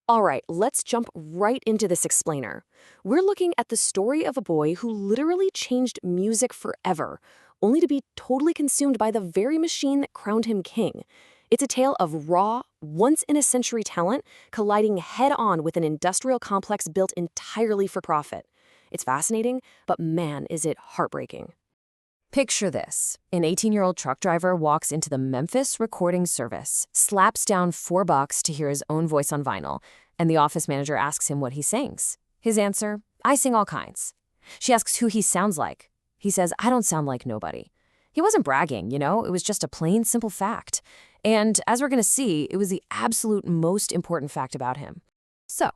All right, let's jump right into this explainer. We're looking at the story of a boy who literally changed music forever, only to be totally consumed by the very machine that crowned him king. It's a tale of raw, once-in-a-century talent colliding head-on with an industrial complex built entirely for profit. It's fascinating, but man, is it heartbreaking. Picture this. An 18-year-old truck driver walks into the Memphis recording service, slaps down $4 to hear his own voice on vinyl, and the office manager asks him what he sings. His answer, I sing all kinds. She asks who he sounds like. He says, I don't sound like nobody. He wasn't bragging, it was just a plain, simple fact. And as we're going to see, it was the absolute most important fact about him. So,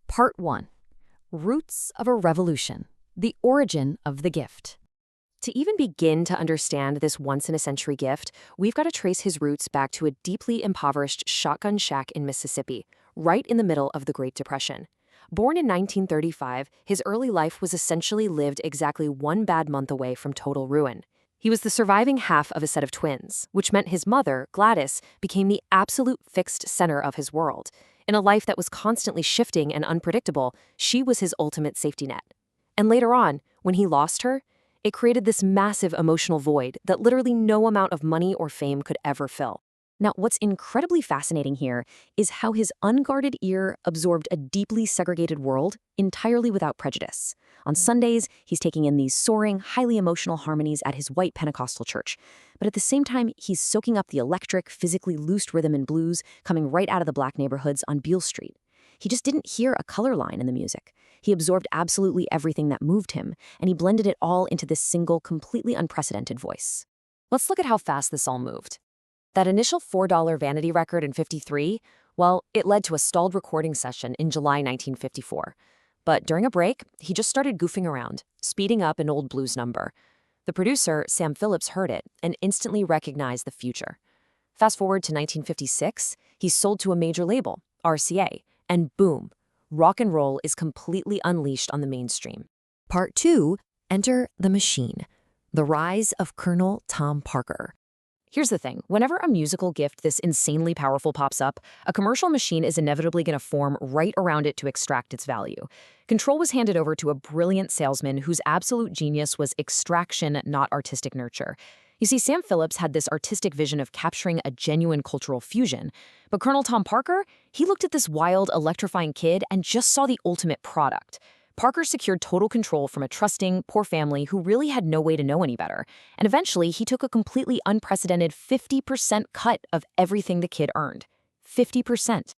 Part 1. Roots of a Revolution. The origin of the gift. To even begin to understand this once-in-a-century gift, we've got to trace his roots back to a deeply impoverished shotgun shack in Mississippi, right in the middle of the Great Depression. Born in 1935, his early life was essentially lived exactly one bad month away from total ruin. He was the surviving half of a set of twins, which meant his mother, Gladys, became the absolute fixed center of his world. In a life that was constantly shifting and unpredictable, she was his ultimate safety net. And later on, when he lost her, it created this massive emotional void that literally no amount of money or fame could ever fill. Now, what's incredibly fascinating here is how his unguarded ear absorbed a deeply segregated world entirely without prejudice. On Sundays, he's taking in these soaring, highly emotional harmonies at his white Pentecostal church. But at the same time, he's soaking up the electric, physically loosed rhythm and blues coming right out of the black neighborhoods on Beale Street. He just didn't hear a color line in the music. He absorbed absolutely everything that moved him, and he blended it all into this single, completely unprecedented voice. Let's look at how fast this all moved. That initial $4 vanity record in '53, well, it led to a stalled recording session in July 1954. But during a break, he just started goofing around, speeding up an old blues number. The producer, Sam Phillips, heard it and instantly recognized the future. Fast forward to 1956, he's sold to a major label, RCA, and boom, rock and roll is completely unleashed on the mainstream. Part 2, enter the machine. The rise of Colonel Tom Parker. Here's the thing. Whenever a musical gift this insanely powerful pops up, a commercial machine is inevitably going to form right around it to extract its value. Control was handed over to a brilliant salesman whose absolute genius was extraction, not artistic nurture. You see, Sam Phillips had this artistic vision of capturing a genuine cultural fusion. But Colonel Tom Parker, he looked at this wild, electrifying kid and just saw the ultimate product. Parker secured total control from a trusting, poor family who really had no way to know any better. And eventually, he took a completely unprecedented 50% cut of everything the kid earned. 50%.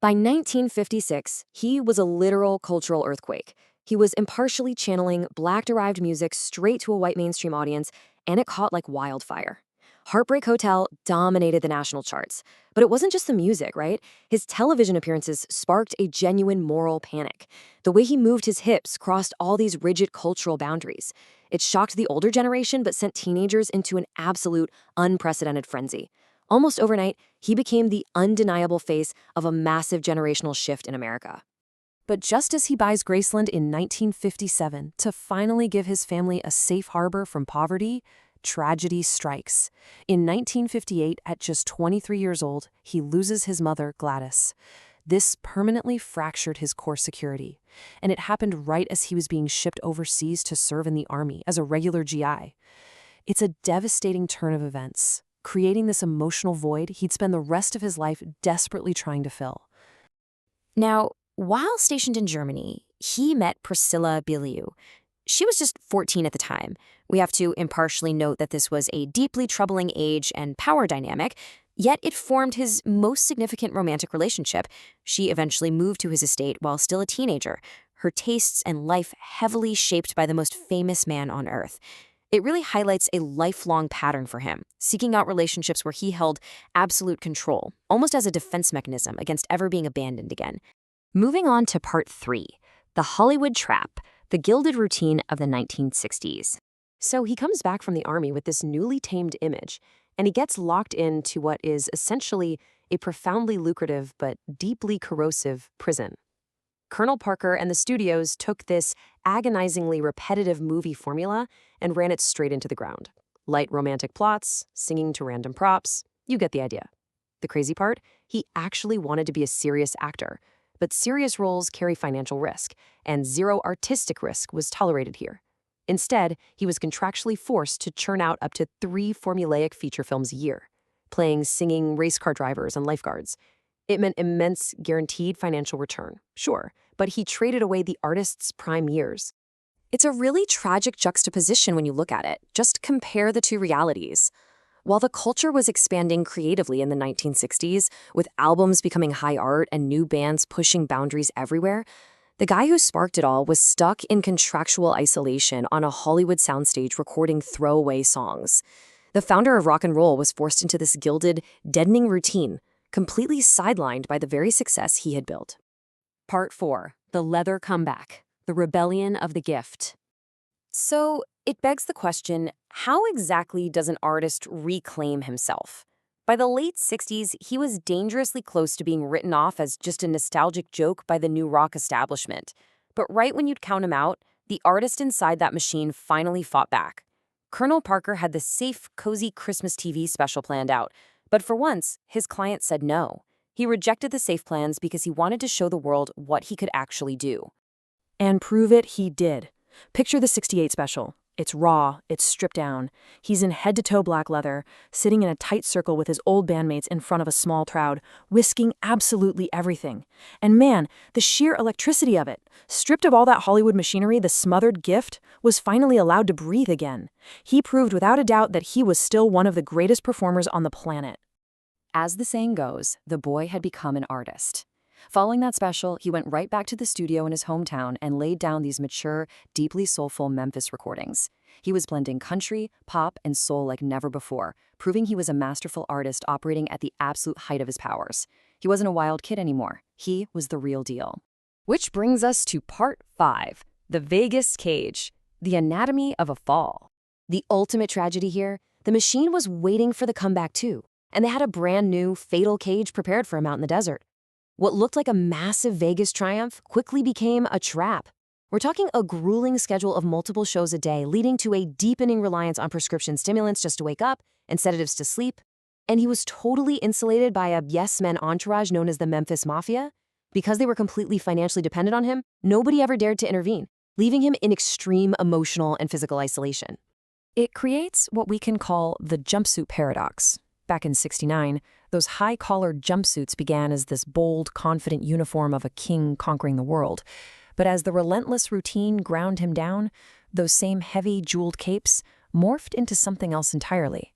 By 1956, he was a literal cultural earthquake. He was impartially channeling black-derived music straight to a white mainstream audience, and it caught like wildfire. Heartbreak Hotel dominated the national charts. But it wasn't just the music, right? His television appearances sparked a genuine moral panic. The way he moved his hips crossed all these rigid cultural boundaries. It shocked the older generation but sent teenagers into an absolute, unprecedented frenzy. Almost overnight, he became the undeniable face of a massive generational shift in America. But just as he buys Graceland in 1957 to finally give his family a safe harbor from poverty, tragedy strikes. In 1958, at just 23 years old, he loses his mother, Gladys. This permanently fractured his core security, and it happened right as he was being shipped overseas to serve in the Army as a regular GI. It's a devastating turn of events, creating this emotional void he'd spend the rest of his life desperately trying to fill. Now, while stationed in Germany, he met Priscilla Beaulieu. She was just 14 at the time. We have to impartially note that this was a deeply troubling age and power dynamic, yet it formed his most significant romantic relationship. She eventually moved to his estate while still a teenager, her tastes and life heavily shaped by the most famous man on earth. It really highlights a lifelong pattern for him, seeking out relationships where he held absolute control, almost as a defense mechanism against ever being abandoned again. Moving on to Part 3, the Hollywood Trap, the gilded routine of the 1960s. So he comes back from the Army with this newly tamed image, and he gets locked into what is essentially a profoundly lucrative but deeply corrosive prison. Colonel Parker and the studios took this agonizingly repetitive movie formula and ran it straight into the ground. Light romantic plots, singing to random props, you get the idea. The crazy part? He actually wanted to be a serious actor. But serious roles carry financial risk, and zero artistic risk was tolerated here. Instead, he was contractually forced to churn out up to 3 formulaic feature films a year, playing singing race car drivers and lifeguards. It meant immense guaranteed financial return, sure, but he traded away the artist's prime years. It's a really tragic juxtaposition when you look at it. Just compare the two realities. While the culture was expanding creatively in the 1960s, with albums becoming high art and new bands pushing boundaries everywhere, the guy who sparked it all was stuck in contractual isolation on a Hollywood soundstage recording throwaway songs. The founder of rock and roll was forced into this gilded, deadening routine, completely sidelined by the very success he had built. Part 4. The Leather Comeback. The Rebellion of the Gift. So, it begs the question, how exactly does an artist reclaim himself? By the late 60s, he was dangerously close to being written off as just a nostalgic joke by the new rock establishment. But right when you'd count him out, the artist inside that machine finally fought back. Colonel Parker had the safe, cozy Christmas TV special planned out, but for once, his client said no. He rejected the safe plans because he wanted to show the world what he could actually do. And prove it he did. Picture the '68 special. It's raw, it's stripped down. He's in head-to-toe black leather, sitting in a tight circle with his old bandmates in front of a small crowd, whisking absolutely everything. And man, the sheer electricity of it, stripped of all that Hollywood machinery, the smothered gift, was finally allowed to breathe again. He proved without a doubt that he was still one of the greatest performers on the planet. As the saying goes, the boy had become an artist. Following that special, he went right back to the studio in his hometown and laid down these mature, deeply soulful Memphis recordings. He was blending country, pop, and soul like never before, proving he was a masterful artist operating at the absolute height of his powers. He wasn't a wild kid anymore. He was the real deal. Which brings us to Part 5, The Vegas Cage, The Anatomy of a Fall. The ultimate tragedy here, the machine was waiting for the comeback too, and they had a brand new, fatal cage prepared for him out in the desert. What looked like a massive Vegas triumph quickly became a trap. We're talking a grueling schedule of multiple shows a day, leading to a deepening reliance on prescription stimulants just to wake up and sedatives to sleep. And he was totally insulated by a yes-men entourage known as the Memphis Mafia. Because they were completely financially dependent on him, nobody ever dared to intervene, leaving him in extreme emotional and physical isolation. It creates what we can call the jumpsuit paradox. Back in '69, those high-collared jumpsuits began as this bold, confident uniform of a king conquering the world. But as the relentless routine ground him down, those same heavy, jeweled capes morphed into something else entirely.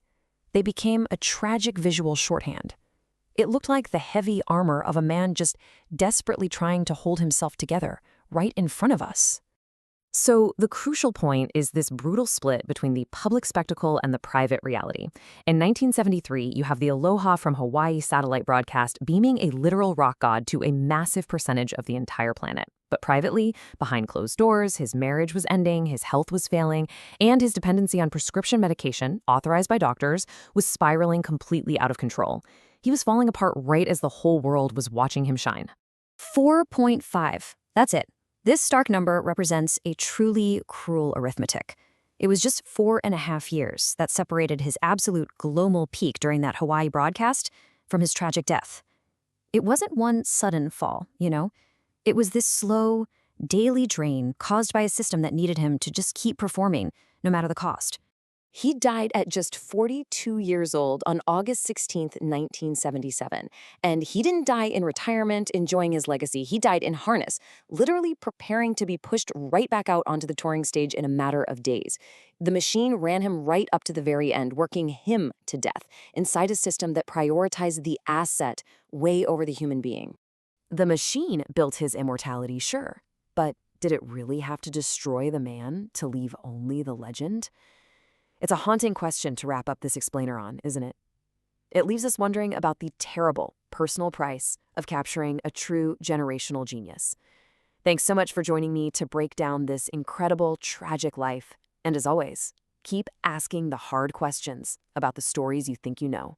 They became a tragic visual shorthand. It looked like the heavy armor of a man just desperately trying to hold himself together, right in front of us. So the crucial point is this brutal split between the public spectacle and the private reality. In 1973, you have the Aloha from Hawaii satellite broadcast beaming a literal rock god to a massive percentage of the entire planet. But privately, behind closed doors, his marriage was ending, his health was failing, and his dependency on prescription medication, authorized by doctors, was spiraling completely out of control. He was falling apart right as the whole world was watching him shine. 4.5. That's it. This stark number represents a truly cruel arithmetic. It was just 4.5 years that separated his absolute global peak during that Hawaii broadcast from his tragic death. It wasn't one sudden fall, you know? It was this slow, daily drain caused by a system that needed him to just keep performing, no matter the cost. He died at just 42 years old on August 16th, 1977. And he didn't die in retirement, enjoying his legacy. He died in harness, literally preparing to be pushed right back out onto the touring stage in a matter of days. The machine ran him right up to the very end, working him to death inside a system that prioritized the asset way over the human being. The machine built his immortality, sure, but did it really have to destroy the man to leave only the legend? It's a haunting question to wrap up this explainer on, isn't it? It leaves us wondering about the terrible personal price of capturing a true generational genius. Thanks so much for joining me to break down this incredible, tragic life. And as always, keep asking the hard questions about the stories you think you know.